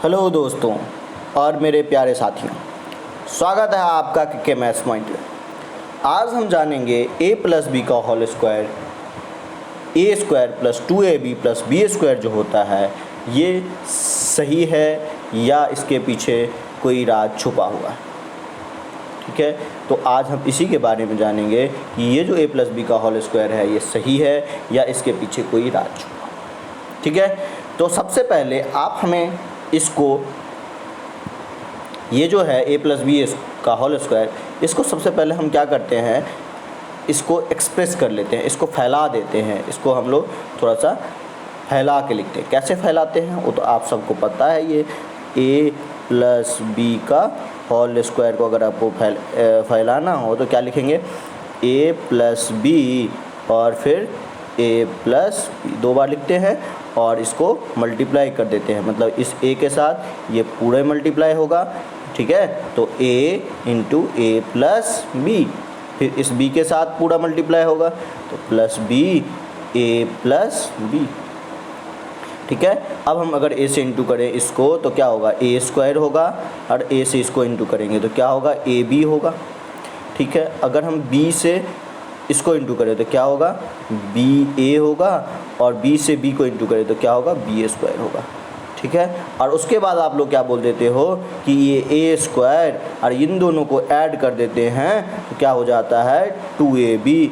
Hello दोस्तों और मेरे प्यारे साथियों, स्वागत है आपका के मैथ्स पॉइंट में। आज हम जानेंगे a प्लस बी का whole square, A square plus 2ab plus B square जो होता है ये सही है या इसके पीछे कोई राज छुपा हुआ है। ठीक है, तो आज हम इसी के बारे में जानेंगे कि ये जो a प्लस बी का होल स्क्वायर है ये सही है या इसके पीछे कोई राज छुपा हुआ है। ठीक है, तो सबसे पहले आप हमें इसको, ये जो है a प्लस बी का होल स्क्वायर, इसको सबसे पहले हम क्या करते हैं, इसको एक्सप्रेस कर लेते हैं, इसको फैला देते हैं। इसको हम लोग थोड़ा सा फैला के लिखते हैं। कैसे फैलाते हैं वो तो आप सबको पता है। ये a प्लस बी का होल स्क्वायर को अगर आपको फैलाना हो तो क्या लिखेंगे, a प्लस बी और फिर a प्लस दो बार लिखते हैं और इसको मल्टीप्लाई कर देते हैं। मतलब इस a के साथ ये पूरा मल्टीप्लाई होगा। ठीक है, तो a into A plus B, फिर इस b के साथ पूरा मल्टीप्लाई होगा तो plus b a plus B. ठीक है, अब हम अगर a से इंटू करें इसको तो क्या होगा, a स्क्वायर होगा और a से इसको इंटू करेंगे तो क्या होगा, ए बी होगा। ठीक है, अगर हम b से इसको इंटू करें तो क्या होगा, बी ए होगा और b से b को इंटू करें तो क्या होगा, बी स्क्वायर होगा। ठीक है, और उसके बाद आप लोग क्या बोल देते हो कि ये a स्क्वायर और इन दोनों को ऐड कर देते हैं तो क्या हो जाता है, 2ab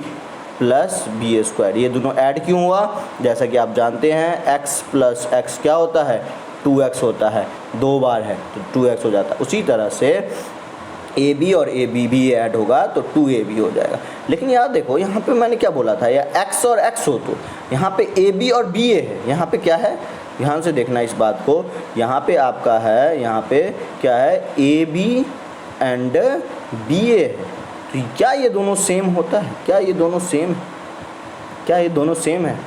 प्लस बी स्क्वायर। ये दोनों ऐड क्यों हुआ, जैसा कि आप जानते हैं x प्लस एक्स क्या होता है, 2x होता है, दो बार है तो 2x हो जाता है। उसी तरह से ए बी और ए बी भी ऐड होगा तो 2ab हो जाएगा। लेकिन यार देखो, यहाँ पे मैंने क्या बोला था, या x और x हो तो यहाँ पे ए बी और बी ए है, यहाँ पे क्या है, ध्यान से देखना इस बात को। यहाँ पे आपका है, यहाँ पे क्या है, ए बी एंड बी ए है। तो क्या ये दोनों सेम होता है, क्या ये दोनों सेम है, क्या ये दोनों सेम है,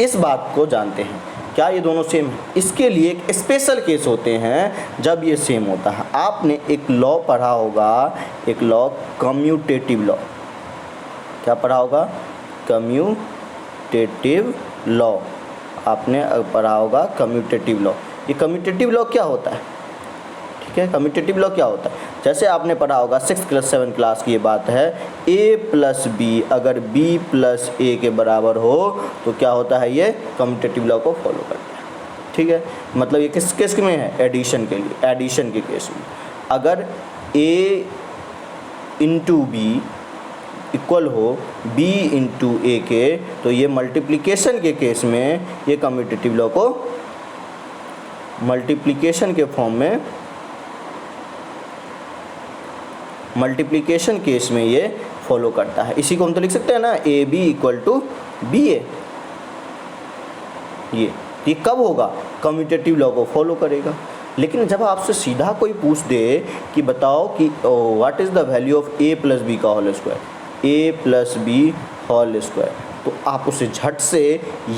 इस बात को जानते हैं। क्या ये दोनों सेम है, इसके लिए एक स्पेशल केस होते हैं जब ये सेम होता है। आपने एक लॉ पढ़ा होगा, एक लॉ कम्यूटेटिव लॉ। क्या पढ़ा होगा, कम्यूटेटिव लॉ। आपने पढ़ा होगा कम्यूटेटिव लॉ। ये कम्यूटेटिव लॉ क्या होता है, ठीक है, कम्यूटेटिव लॉ क्या होता है, जैसे आपने पढ़ा होगा 6 क्लास 7 क्लास की ये बात है, a प्लस बी अगर b प्लस ए के बराबर हो तो क्या होता है, ये कम्यूटेटिव लॉ को फॉलो करता है। ठीक है, मतलब ये किस केस में है, एडिशन के लिए, एडिशन के केस में। अगर a इंटू बी इक्वल हो b इंटू ए के, तो ये मल्टीप्लिकेशन के केस में ये कम्यूटेटिव लॉ को मल्टीप्लिकेशन के फॉर्म में, मल्टीप्लिकेशन केस में ये फॉलो करता है। इसी को हम तो लिख सकते हैं ना, A B equal to B A. ये कब होगा, कम्यूटेटिव लॉ को फॉलो करेगा। लेकिन जब आपसे सीधा कोई पूछ दे कि बताओ कि what is the value of A plus B का whole square, A plus B whole square, तो आप उसे झट से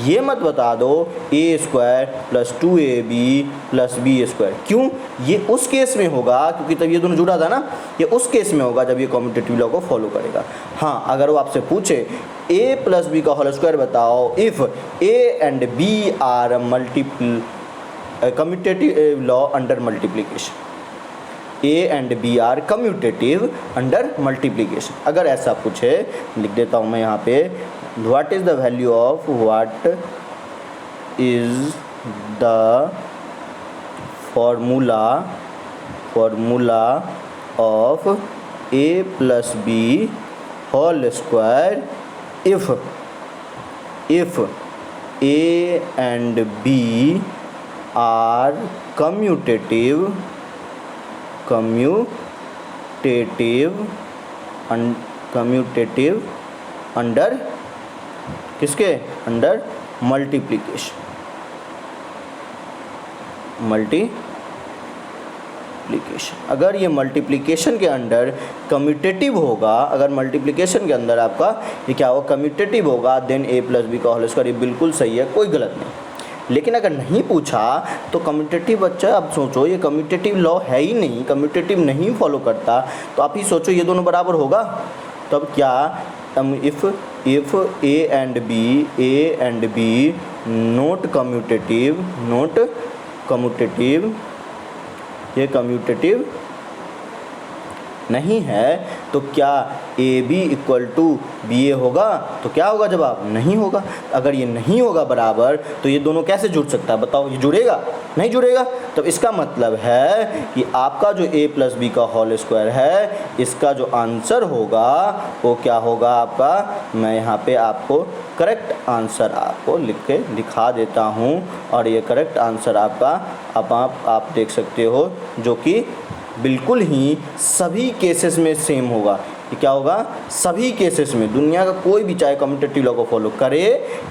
ये मत बता दो A square plus 2ab plus B square. क्यों, ये उस केस में होगा क्योंकि तब ये दोनों जुड़ा था ना, ये उस केस में होगा जब ये कम्यूटेटिव लॉ को फॉलो करेगा। हाँ, अगर वो आपसे पूछे ए प्लस बी का होल स्क्वायर बताओ if A and B are commutative law under multiplication, A and B are commutative under multiplication, अगर ऐसा पूछे, लिख देता हूँ मैं यहाँ पे, what is the value of, what is the formula of a plus b whole square if a and b are commutative under किसके, अंडर मल्टीप्लिकेशन। अगर ये मल्टीप्लिकेशन के अंडर कम्यूटेटिव होगा, अगर मल्टीप्लिकेशन के अंदर आपका ये क्या होगा, कम्यूटेटिव होगा, देन ए प्लस बी का होल स्क्वायर, ये बिल्कुल सही है, कोई गलत नहीं। लेकिन अगर नहीं पूछा तो कम्यूटेटिव, बच्चा अब सोचो ये कम्यूटेटिव लॉ है ही नहीं, कम्यूटेटिव नहीं फॉलो करता, तो आप ही सोचो ये दोनों बराबर होगा, तब क्या, if A and B not commutative ये कम्यूटेटिव नहीं है, तो क्या A B equal to B A होगा? तो क्या होगा जवाब? नहीं होगा। अगर ये नहीं होगा बराबर, तो ये दोनों कैसे जुड़ सकता है? बताओ, ये जुड़ेगा? नहीं जुड़ेगा। तो इसका मतलब है कि आपका जो a प्लस बी का होल स्क्वायर है, इसका जो आंसर होगा वो क्या होगा आपका? मैं यहाँ पे आपको करेक्ट आंसर आपको लिख के दिखा देता हूँ, और ये करेक्ट आंसर आपका अब आप देख सकते हो, जो कि बिल्कुल ही सभी केसेस में सेम होगा। ये क्या होगा? सभी केसेस में, दुनिया का कोई भी चाहे कम्यूटेटिव लॉ को फॉलो करे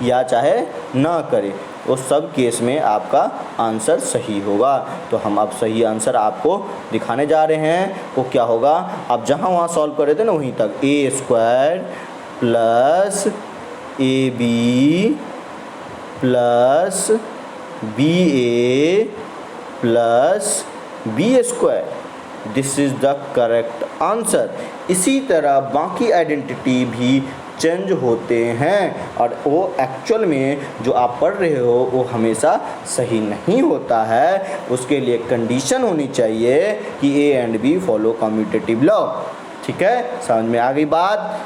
या चाहे ना करे, वो सब केस में आपका आंसर सही होगा। तो हम अब सही आंसर आपको दिखाने जा रहे हैं। वो क्या होगा? आप जहाँ वहाँ सॉल्व कर रहे थे ना, वहीं तक A square plus A B plus B A plus B square, this is the correct answer. इसी तरह बाकी आइडेंटिटी भी चेंज होते हैं, और वो एक्चुअल में जो आप पढ़ रहे हो वो हमेशा सही नहीं होता है। उसके लिए कंडीशन होनी चाहिए कि ए and B follow commutative law. ठीक है, समझ में आ गई बात?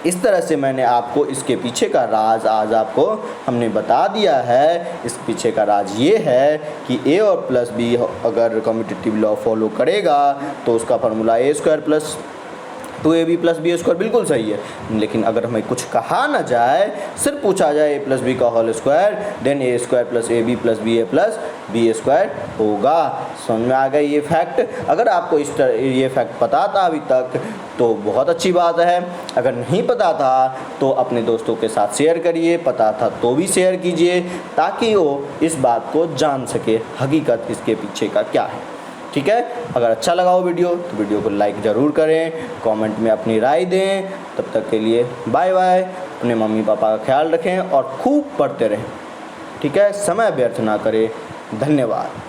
इस तरह से मैंने आपको इसके पीछे का राज आज आपको हमने बता दिया है। इस पीछे का राज ये है कि ए और प्लस बी अगर कम्यूटेटिव लॉ फॉलो करेगा तो उसका formula A square plus 2ab plus B square बिल्कुल सही है। लेकिन अगर हमें कुछ कहा ना जाए, सिर्फ पूछा जाए ए प्लस बी का whole square, then A square plus A B plus B square होगा। समझ में आ गया ये फैक्ट? अगर आपको इस तरह ये फैक्ट पता था अभी तक तो बहुत अच्छी बात है। अगर नहीं पता था तो अपने दोस्तों के साथ शेयर करिए, पता था तो भी शेयर कीजिए, ताकि वो इस बात को जान सके हकीकत इसके पीछे का क्या है। ठीक है, अगर अच्छा लगा हो वीडियो तो वीडियो को लाइक ज़रूर करें, कमेंट में अपनी राय दें। तब तक के लिए बाय बाय। अपने मम्मी पापा का ख्याल रखें और खूब पढ़ते रहें। ठीक है, समय व्यर्थ ना करें। धन्यवाद।